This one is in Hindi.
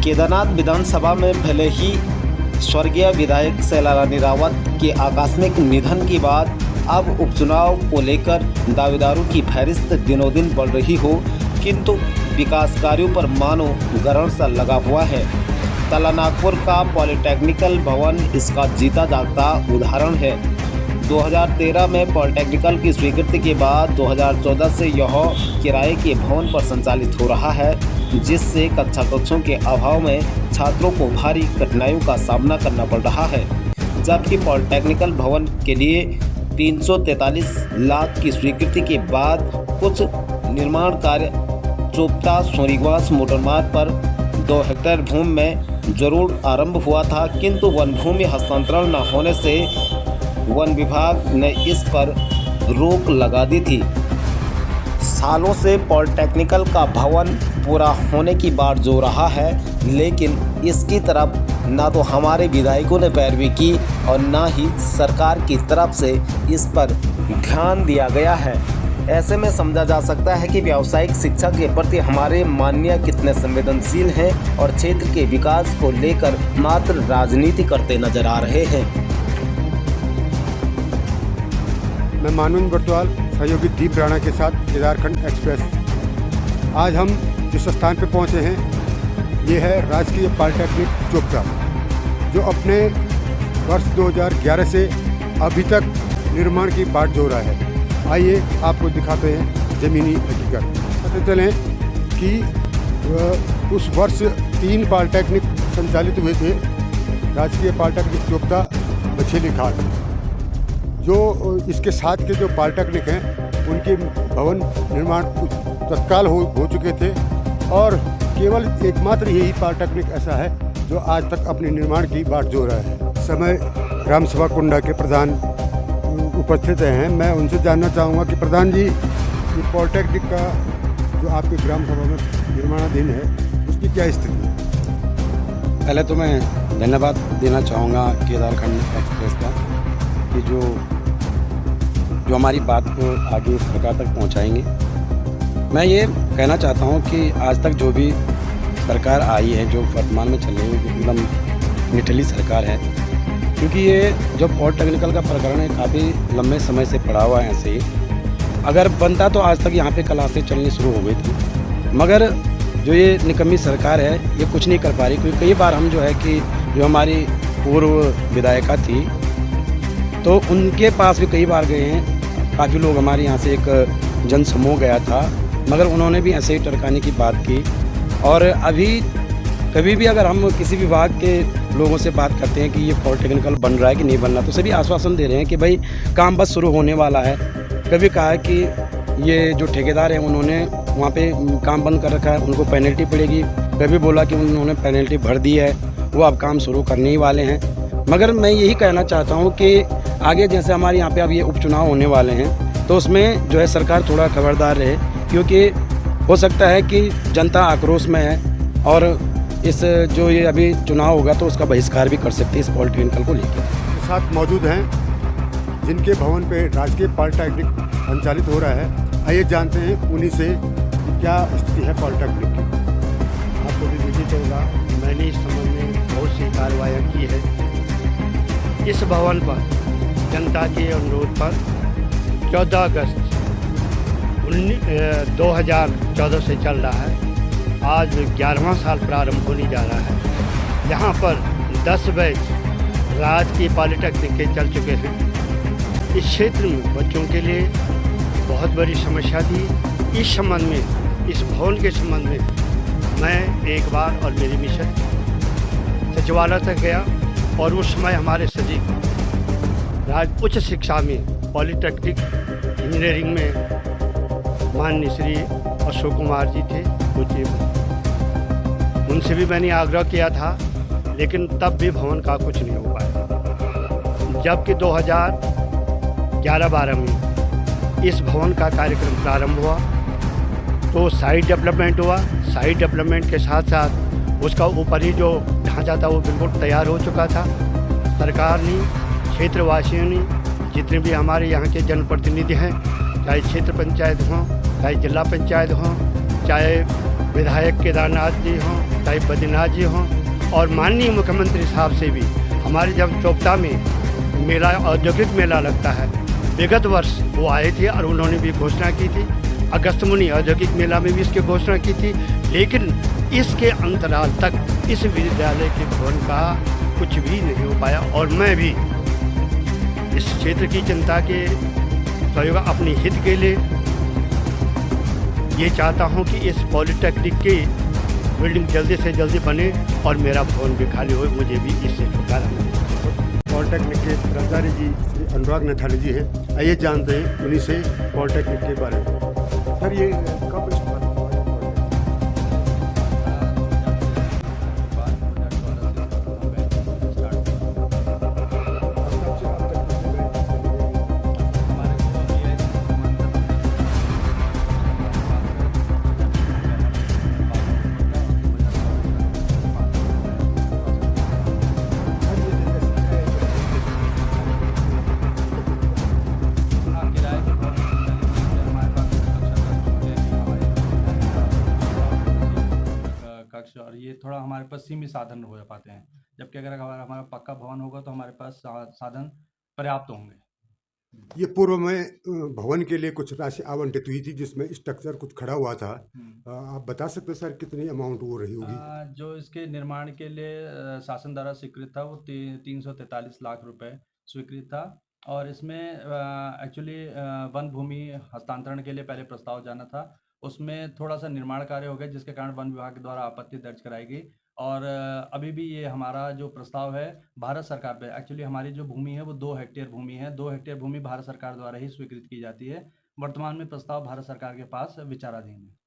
केदारनाथ विधानसभा में भले ही स्वर्गीय विधायक शैलारानी रावत के आकस्मिक निधन के बाद अब उपचुनाव को लेकर दावेदारों की फहरिस्त दिनों दिन बढ़ रही हो, किंतु विकास कार्यों पर मानो ग्रहण सा लगा हुआ है। तला नागपुर का पॉलिटेक्निकल भवन इसका जीता जागता उदाहरण है। 2013 में पॉलिटेक्निकल की स्वीकृति के बाद 2014 से यह किराए के भवन पर संचालित हो रहा है, जिससे कक्षा कक्षों के अभाव में छात्रों को भारी कठिनाइयों का सामना करना पड़ रहा है। जबकि पॉलिटेक्निकल भवन के लिए 343 लाख की स्वीकृति के बाद कुछ निर्माण कार्य चोपता सोनीगवास मोटरमार्ग पर 2 हेक्टेयर भूमि में जरूर आरंभ हुआ था, किंतु वन भूमि हस्तांतरण न होने से वन विभाग ने इस पर रोक लगा दी थी। सालों से पॉलिटेक्निकल का भवन पूरा होने की बात जो रहा है, लेकिन इसकी तरफ ना तो हमारे विधायकों ने पैरवी की और ना ही सरकार की तरफ से इस पर ध्यान दिया गया है। ऐसे में समझा जा सकता है कि व्यावसायिक शिक्षा के प्रति हमारे माननीय कितने संवेदनशील हैं और क्षेत्र के विकास को लेकर मात्र राजनीति करते नजर आ रहे हैं। मैं मानवेंद्र बर्तवाल सहयोगी दीप राणा के साथ केदारखंड एक्सप्रेस। आज हम जिस स्थान पर पहुंचे हैं ये है राजकीय पॉलिटेक्निक चोपता, जो अपने वर्ष 2011 से अभी तक निर्माण की बाट जो रहा है। आइए आपको दिखाते हैं ज़मीनी हकीकत। पता चलें कि उस वर्ष 3 पॉलिटेक्निक संचालित हुए थे। राजकीय पॉलिटेक्निक चोपता, बछेली खाट। जो इसके साथ के जो पॉलिटेक्निक हैं उनके भवन निर्माण तत्काल हो चुके थे और केवल एकमात्र यही पॉलिटेक्निक ऐसा है जो आज तक अपने निर्माण की बाट जो रहा है। समय ग्राम सभा कुंडा के प्रधान उपस्थित हैं। मैं उनसे जानना चाहूँगा कि प्रधान जी, ये पॉलिटेक्निक का जो आपके ग्राम सभा में निर्माणाधीन है उसकी क्या स्थिति है? पहले तो मैं धन्यवाद देना चाहूँगा केदारखंड एक्सप्रेस का कि जो हमारी बात को आगे सरकार तक पहुँचाएंगे। मैं ये कहना चाहता हूँ कि आज तक जो भी सरकार आई है, जो वर्तमान में चल रही है, एकदम निठली सरकार है, क्योंकि ये जो पॉलिटेक्निकल का प्रकरण है काफ़ी लंबे समय से पड़ा हुआ है। ऐसे ही अगर बनता तो आज तक यहाँ पे क्लासें चलनी शुरू हो गई थी, मगर जो ये निकम्मी सरकार है ये कुछ नहीं कर पा रही। क्योंकि कई बार हम जो है कि जो हमारी पूर्व विधायिका थी तो उनके पास भी कई बार गए हैं। काफ़ी लोग हमारे यहाँ से एक जन समूह गया था, मगर उन्होंने भी ऐसे ही टरकाने की बात की। और अभी कभी भी अगर हम किसी विभाग के लोगों से बात करते हैं कि ये पॉलिटेक्निकल बन रहा है कि नहीं बन रहा, तो सभी आश्वासन दे रहे हैं कि भाई काम बस शुरू होने वाला है। कभी कहा है कि ये जो ठेकेदार हैं उन्होंने वहाँ पे काम बंद कर रखा है, उनको पेनल्टी पड़ेगी। कभी बोला कि उन्होंने पेनल्टी भर दी है, वो अब काम शुरू करने ही वाले हैं। मगर मैं यही कहना चाहता हूँ कि आगे जैसे हमारे यहाँ पे अब ये उपचुनाव होने वाले हैं तो उसमें जो है सरकार थोड़ा खबरदार रहे, क्योंकि हो सकता है कि जनता आक्रोश में है और इस जो ये अभी चुनाव होगा तो उसका बहिष्कार भी कर सकते हैं इस पॉलिटेक्निकल को लेकर। साथ मौजूद हैं जिनके भवन पे राजकीय पॉलिटेक्निक संचालित हो रहा है। आइए जानते हैं उन्हीं से क्या स्थिति है पॉलिटेक्निक की। आपको भी विदित होगा, मैंने इस संबंध में बहुत सी कार्रवाई की है। इस भवन पर जनता के अनुरोध पर 14 अगस्त 2014 से चल रहा है। आज 11वां साल प्रारंभ होने जा रहा है। यहाँ पर 10 बैच राजकीय पॉलिटेक्निक के चल चुके हैं। इस क्षेत्र में बच्चों के लिए बहुत बड़ी समस्या थी। इस संबंध में, इस भवन के संबंध में मैं एक बार और मेरी मिशन सचिवालय तक गया और उस समय हमारे सचिव उच्च शिक्षा में पॉलिटेक्निक इंजीनियरिंग में माननीय श्री अशोक कुमार जी थे, उनसे भी मैंने आग्रह किया था, लेकिन तब भी भवन का कुछ नहीं हो पाया। जबकि 2011-12 में इस भवन का कार्यक्रम प्रारंभ हुआ तो साइट डेवलपमेंट हुआ। साइट डेवलपमेंट के साथ साथ उसका ऊपरी जो ढांचा था वो बिल्कुल तैयार हो चुका था। सरकार ने, क्षेत्रवासियों ने, जितने भी हमारे यहाँ के जनप्रतिनिधि हैं, चाहे क्षेत्र पंचायत हों, चाहे जिला पंचायत हों, चाहे विधायक केदारनाथ जी हों, चाहे बद्रीनाथ जी हों, और माननीय मुख्यमंत्री साहब से भी हमारे जब चोपता में मेला, औद्योगिक मेला लगता है, विगत वर्ष वो आए थे और उन्होंने भी घोषणा की थी। अगस्त मुनि औद्योगिक मेला में भी इसकी घोषणा की थी, लेकिन इसके अंतराल तक इस विद्यालय के भवन का कुछ भी नहीं हो पाया। और मैं भी इस क्षेत्र की जनता के सहयोग अपने हित के लिए ये चाहता हूँ कि इस पॉलिटेक्निक की बिल्डिंग जल्दी से जल्दी बने और मेरा भवन भी खाली हो, मुझे भी इससे छुटकारा मिले। पॉलिटेक्निक के प्राचार्य जी श्री अनुराग नथानी जी हैं। आइए जानते हैं उन्हीं से पॉलिटेक्निक के बारे में। सर, ये कब स्टार्ट हुआ है कक्ष, और ये थोड़ा हमारे पास सीमित साधन हो पाते हैं, जबकि अगर हमारा पक्का भवन होगा तो हमारे पास साधन पर्याप्त होंगे। ये पूर्व में भवन के लिए कुछ राशि आवंटित हुई थी जिसमें स्ट्रक्चर कुछ खड़ा हुआ था। आप बता सकते हैं सर कितनी अमाउंट वो रही होगी? जो इसके निर्माण के लिए शासन द्वारा स्वीकृत था वो 343 लाख रुपए स्वीकृत था। और इसमें एक्चुअली वन भूमि हस्तांतरण के लिए पहले प्रस्ताव जाना था, उसमें थोड़ा सा निर्माण कार्य हो गया जिसके कारण वन विभाग द्वारा आपत्ति दर्ज कराई गई। और अभी भी ये हमारा जो प्रस्ताव है भारत सरकार पे, एक्चुअली हमारी जो भूमि है वो 2 हेक्टेयर भूमि है, 2 हेक्टेयर भूमि भारत सरकार द्वारा ही स्वीकृत की जाती है। वर्तमान में प्रस्ताव भारत सरकार के पास विचाराधीन है।